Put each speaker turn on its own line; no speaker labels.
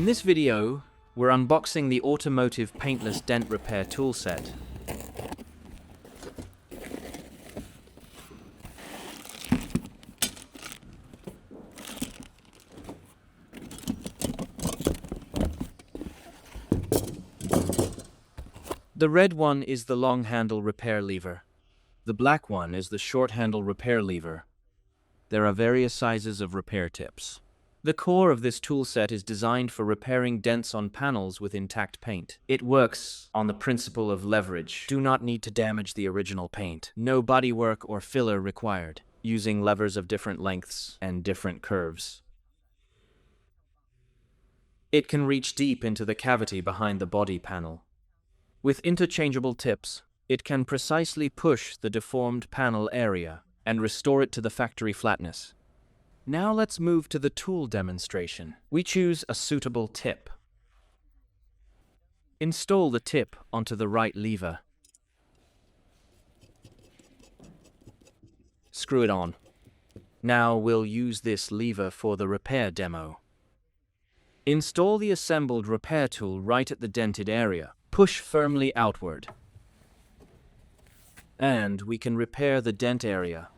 this video, we're unboxing the Automotive Paintless Dent Repair Toolset. The red one is the long handle repair lever. The black one is the short handle repair lever. There are various sizes of repair tips. The core of this toolset is designed for repairing dents on panels with intact paint. It works on the principle of leverage. Do not need to damage the original paint. No bodywork or filler required, using levers of different lengths and different curves. It can reach deep into the cavity behind the body panel. With interchangeable tips, it can precisely push the deformed panel area and restore it to the factory flatness. Now let's move to the tool demonstration. We choose a suitable tip. Install the tip onto the right lever. Screw it on. Now we'll use this lever for the repair demo. Install the assembled repair tool right at the dented area. Push firmly outward. And we can repair the dent area